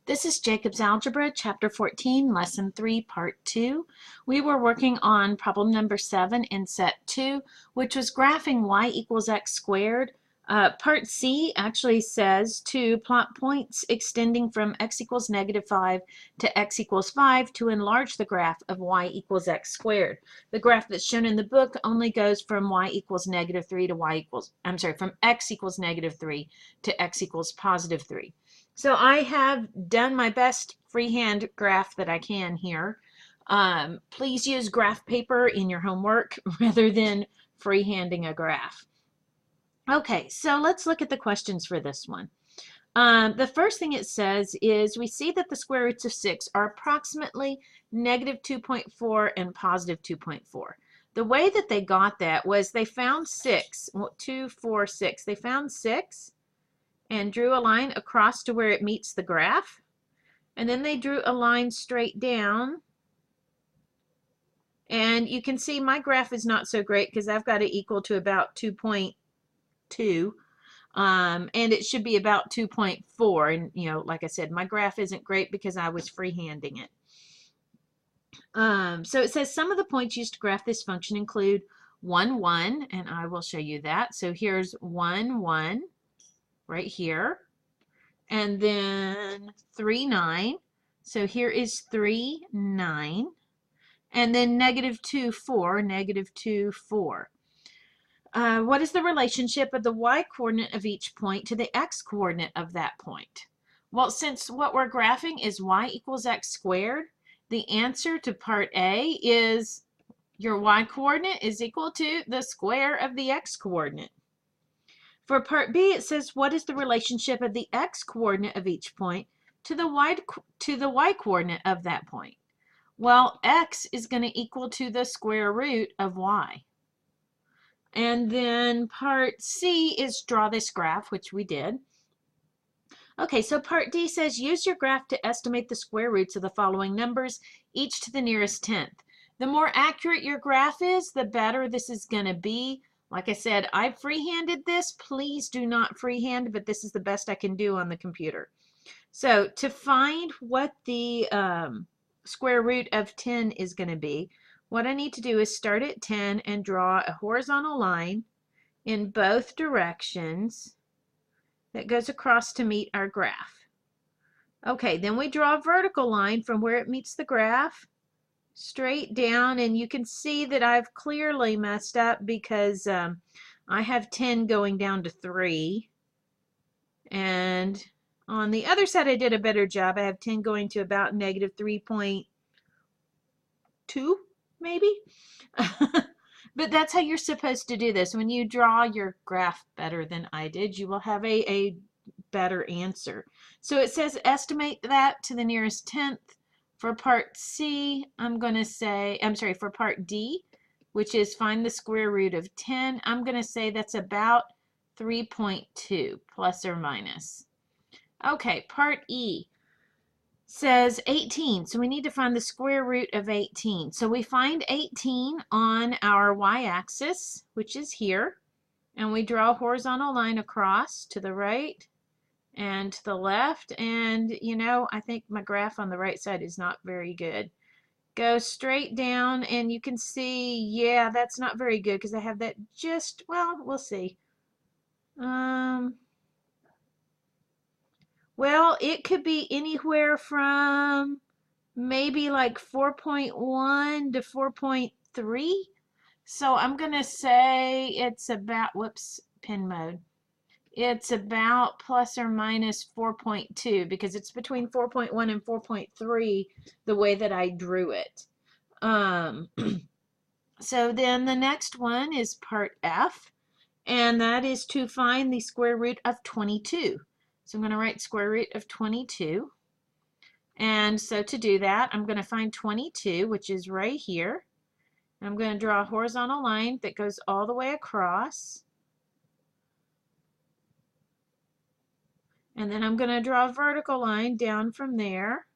This is Jacob's Algebra, Chapter 14, Lesson 3, Part 2. We were working on problem number 7 in Set 2, which was graphing y equals x squared. Part C actually says to plot points extending from x equals -5 to x equals 5 to enlarge the graph of y equals x squared. The graph that's shown in the book only goes from y equals -3 to from x equals -3 to x equals +3. So I have done my best freehand graph that I can here. Please use graph paper in your homework rather than freehanding a graph. Okay, so let's look at the questions for this one. The first thing it says is we see that the square roots of 6 are approximately -2.4 and +2.4. The way that they got that was they found 6, 2, 4, 6. They found 6 and drew a line across to where it meets the graph. And then they drew a line straight down. And you can see my graph is not so great because I've got it equal to about 2.2. And it should be about 2.4. And, you know, like I said, my graph isn't great because I was freehanding it. So it says some of the points used to graph this function include 1, 1, and I will show you that. So here's 1, 1 right here. And then 3, 9. So here is 3, 9. And then -2, 4, -2, 4. What is the relationship of the y-coordinate of each point to the x-coordinate of that point? Well, since what we're graphing is y equals x squared, the answer to part A is your y-coordinate is equal to the square of the x-coordinate. For part B, it says, what is the relationship of the x-coordinate of each point to the y-coordinate of that point? Well, x is going to equal to the square root of y. And then part C is draw this graph, which we did. Okay, so part D says, use your graph to estimate the square roots of the following numbers, each to the nearest tenth. The more accurate your graph is, the better this is going to be. Like I said, I freehanded this. Please do not freehand, but this is the best I can do on the computer. So to find what the square root of 10 is going to be, what I need to do is start at 10 and draw a horizontal line in both directions that goes across to meet our graph. Okay, then we draw a vertical line from where it meets the graph straight down, and you can see that I've clearly messed up because I have 10 going down to 3, and on the other side I did a better job. I have 10 going to about -3.2 maybe. But that's how you're supposed to do this. When you draw your graph better than I did, you will have a better answer. So it says estimate that to the nearest tenth. For part C, I'm going to say, for part D, which is find the square root of 10, I'm going to say that's about 3.2 plus or minus. Okay, part E says 18, so we need to find the square root of 18. So we find 18 on our y-axis, which is here, and we draw a horizontal line across to the right and to the left, and you know, I think my graph on the right side is not very good. Go straight down, and you can see, yeah, that's not very good because I have that just, well, we'll see. Well, it could be anywhere from maybe like 4.1 to 4.3. So I'm going to say it's about, whoops, pen mode. It's about plus or minus 4.2 because it's between 4.1 and 4.3 the way that I drew it. So then the next one is part F, and that is to find the square root of 22. So I'm going to write square root of 22. And so to do that, I'm going to find 22, which is right here. I'm going to draw a horizontal line that goes all the way across. And then I'm going to draw a vertical line down from there.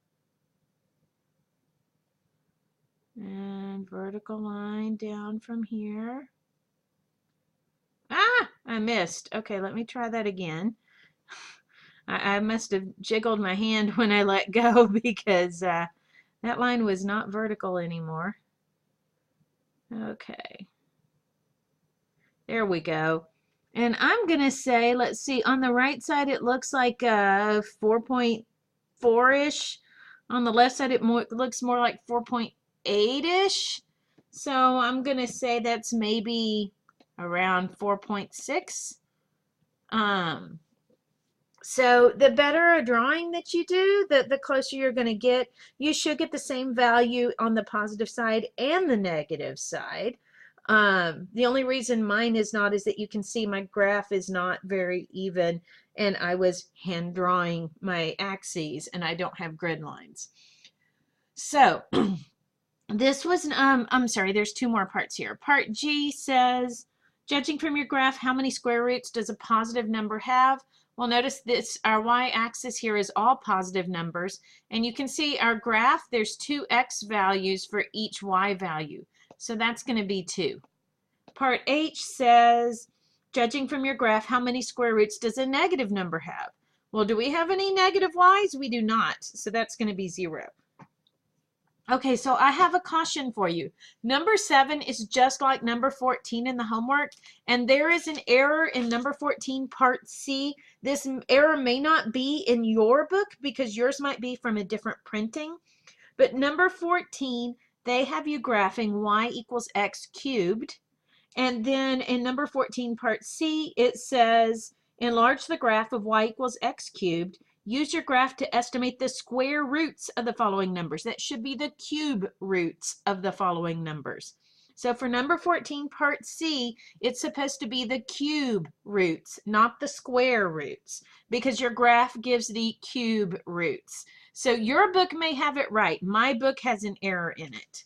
And vertical line down from here. Ah, I missed. Okay, let me try that again. I must have jiggled my hand when I let go because that line was not vertical anymore. Okay. There we go. And I'm going to say, let's see, on the right side it looks like 4.4-ish. On the left side it looks more like 4.8-ish. So I'm going to say that's maybe around 4.6. So the better a drawing that you do, the closer you're going to get. You should get the same value on the positive side and the negative side. The only reason mine is not is that you can see my graph is not very even, and I was hand drawing my axes and I don't have grid lines. So this was, I'm sorry, there's two more parts here. Part G says, judging from your graph, how many square roots does a positive number have? Well, notice this, our y-axis here is all positive numbers, and you can see our graph, there's two x values for each y value. So that's going to be 2. Part H says, judging from your graph, how many square roots does a negative number have? Well, do we have any negative y's? We do not, so that's going to be 0. Okay, so I have a caution for you. Number 7 is just like number 14 in the homework, and there is an error in number 14, part C. This error may not be in your book because yours might be from a different printing, but number 14, they have you graphing y equals x cubed, and then in number 14, part C, it says, enlarge the graph of y equals x cubed. Use your graph to estimate the square roots of the following numbers. That should be the cube roots of the following numbers. So for number 14, part C, it's supposed to be the cube roots, not the square roots, because your graph gives the cube roots. So your book may have it right. My book has an error in it.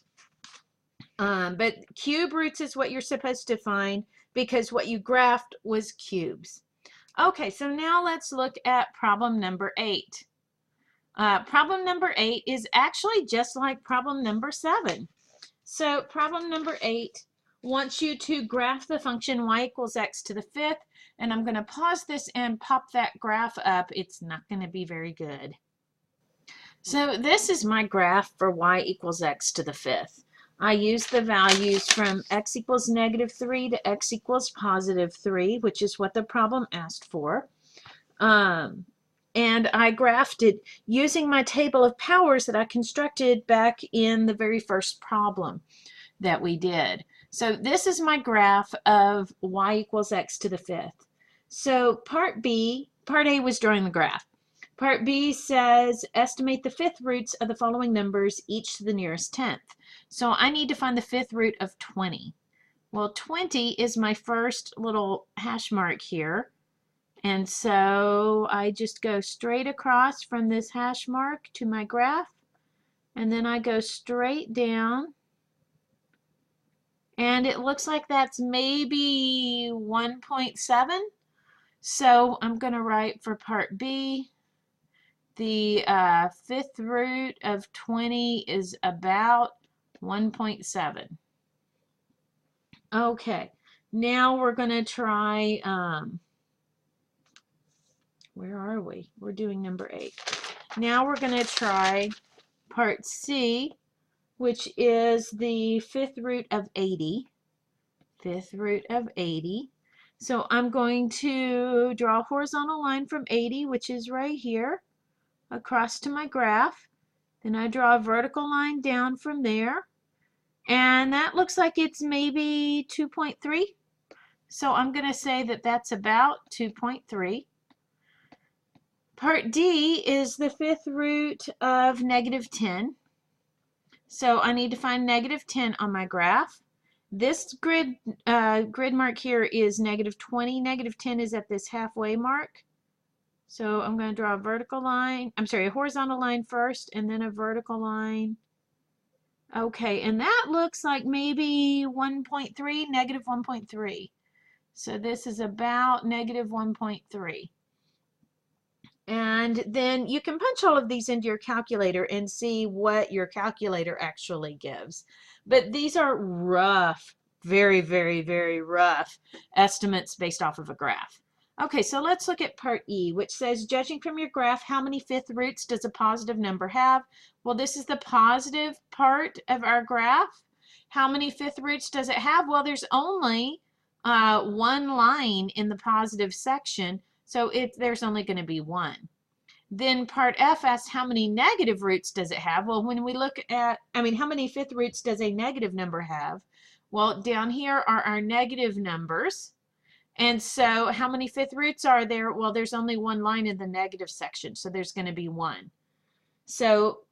But cube roots is what you're supposed to find because what you graphed was cubes. Okay, so now let's look at problem number 8. Problem number 8 is actually just like problem number 7. So problem number 8 wants you to graph the function y equals x to the 5th, and I'm going to pause this and pop that graph up. It's not going to be very good. So this is my graph for y equals x to the 5th. I use the values from x equals -3 to x equals +3, which is what the problem asked for. And I graphed it using my table of powers that I constructed back in the very first problem that we did. So this is my graph of y equals x to the 5th. So part A was drawing the graph. Part B says estimate the 5th roots of the following numbers, each to the nearest 10th. So I need to find the 5th root of 20. Well, 20 is my first little hash mark here. And so I just go straight across from this hash mark to my graph. And then I go straight down. And it looks like that's maybe 1.7. So I'm going to write for part B, the 5th root of 20 is about 1.7. Okay, now we're going to try, where are we? We're doing number 8. Now we're going to try part C, which is the 5th root of 80. 5th root of 80. So I'm going to draw a horizontal line from 80, which is right here, across to my graph. Then I draw a vertical line down from there. And that looks like it's maybe 2.3. So I'm going to say that that's about 2.3. Part D is the 5th root of -10. So I need to find -10 on my graph. This grid mark here is -20. -10 is at this halfway mark. So I'm going to draw a vertical line, I'm sorry, a horizontal line first and then a vertical line. Okay, and that looks like maybe 1.3, -1.3. So this is about -1.3. And then you can punch all of these into your calculator and see what your calculator actually gives. But these are rough, very, very, very rough estimates based off of a graph. Okay, so let's look at part E, which says, judging from your graph, how many fifth roots does a positive number have? Well, this is the positive part of our graph. How many fifth roots does it have? Well, there's only one line in the positive section, so there's only going to be one. Then part F asks, how many negative roots does it have? Well, when we look at, how many fifth roots does a negative number have? Well, down here are our negative numbers. And so how many fifth roots are there? Well, there's only one line in the negative section, so there's going to be one. So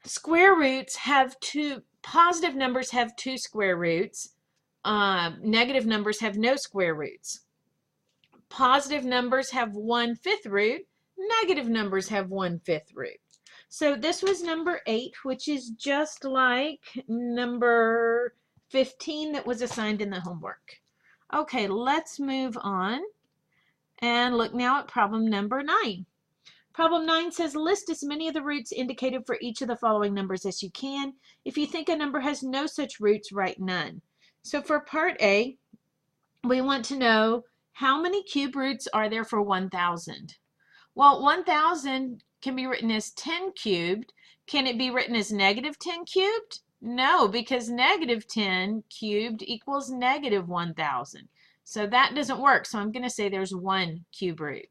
square roots have two, positive numbers have two square roots. Negative numbers have no square roots. Positive numbers have one fifth root. Negative numbers have one fifth root. So this was number 8, which is just like number 15 that was assigned in the homework. Okay, let's move on and look now at problem number 9. Problem 9 says, list as many of the roots indicated for each of the following numbers as you can. If you think a number has no such roots, write none. So for part A, we want to know how many cube roots are there for 1,000. Well, 1,000 can be written as 10 cubed. Can it be written as negative 10 cubed? No, because negative 10 cubed equals negative 1,000. So that doesn't work. So I'm going to say there's one cube root.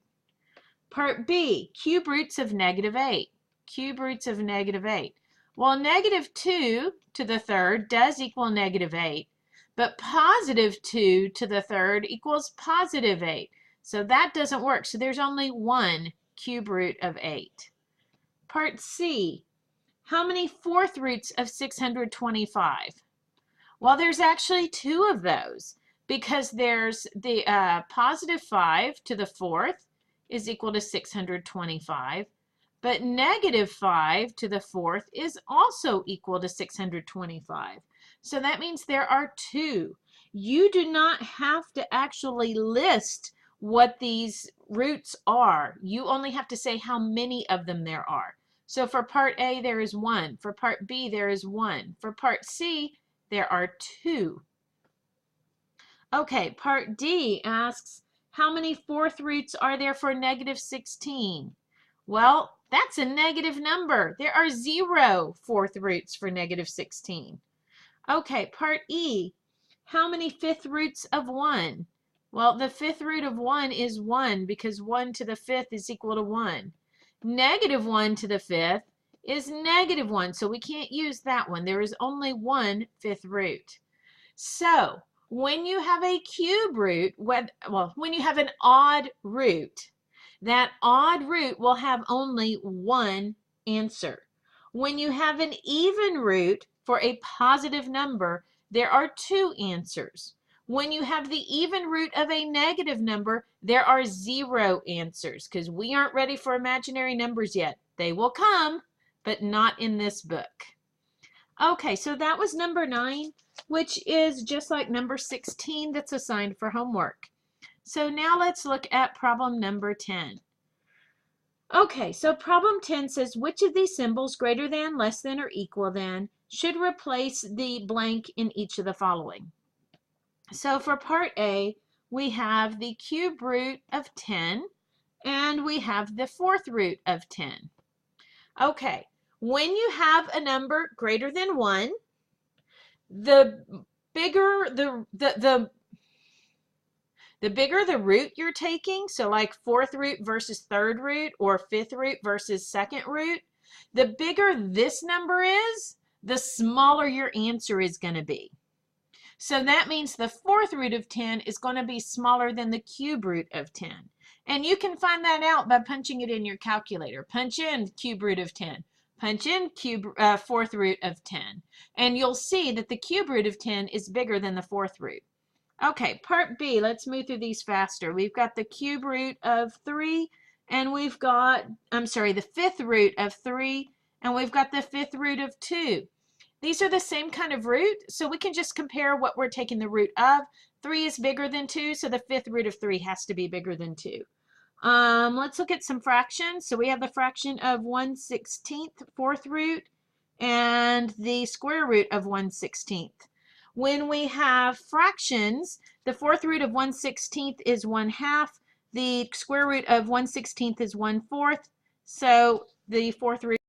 Part B, cube roots of negative 8. Cube roots of negative 8. Well, negative 2 to the third does equal negative 8, but positive 2 to the third equals positive 8. So that doesn't work. So there's only one cube root of 8. Part C, how many fourth roots of 625? Well, there's actually two of those, because there's the positive 5 to the fourth is equal to 625, but negative 5 to the fourth is also equal to 625. So that means there are two. You do not have to actually list what these roots are. You only have to say how many of them there are. So for part A, there is one. For part B, there is one. For part C, there are two. Okay, part D asks, how many fourth roots are there for negative 16? Well, that's a negative number. There are 0 fourth roots for negative 16. Okay, part E, how many fifth roots of 1? Well, the fifth root of 1 is 1, because 1 to the fifth is equal to 1. Negative 1 to the fifth is negative 1, so we can't use that one. There is only one fifth root. So when you have a cube root, when you have an odd root, that odd root will have only one answer. When you have an even root for a positive number, there are two answers. When you have the even root of a negative number, there are 0 answers, because we aren't ready for imaginary numbers yet. They will come, but not in this book. Okay, so that was number 9, which is just like number 16 that's assigned for homework. So now let's look at problem number 10. Okay, so problem 10 says, which of these symbols, greater than, less than, or equal than, should replace the blank in each of the following? So for part A, we have the cube root of 10, and we have the fourth root of 10. Okay, when you have a number greater than 1, the bigger the bigger the root you're taking, so like fourth root versus third root, or fifth root versus second root, the bigger this number is, the smaller your answer is going to be. So that means the fourth root of 10 is going to be smaller than the cube root of 10. And you can find that out by punching it in your calculator. Punch in cube root of 10. Punch in fourth root of 10. And you'll see that the cube root of 10 is bigger than the fourth root. Okay, part B, let's move through these faster. We've got the cube root of 3, and we've got, the fifth root of 3, and we've got the fifth root of 2. These are the same kind of root, so we can just compare what we're taking the root of. 3 is bigger than 2, so the fifth root of 3 has to be bigger than 2. Let's look at some fractions. So we have the fraction of 1/16 fourth root and the square root of 1/16. When we have fractions, the fourth root of 1/16 is 1/2. The square root of 1/16 is 1/4. So the fourth root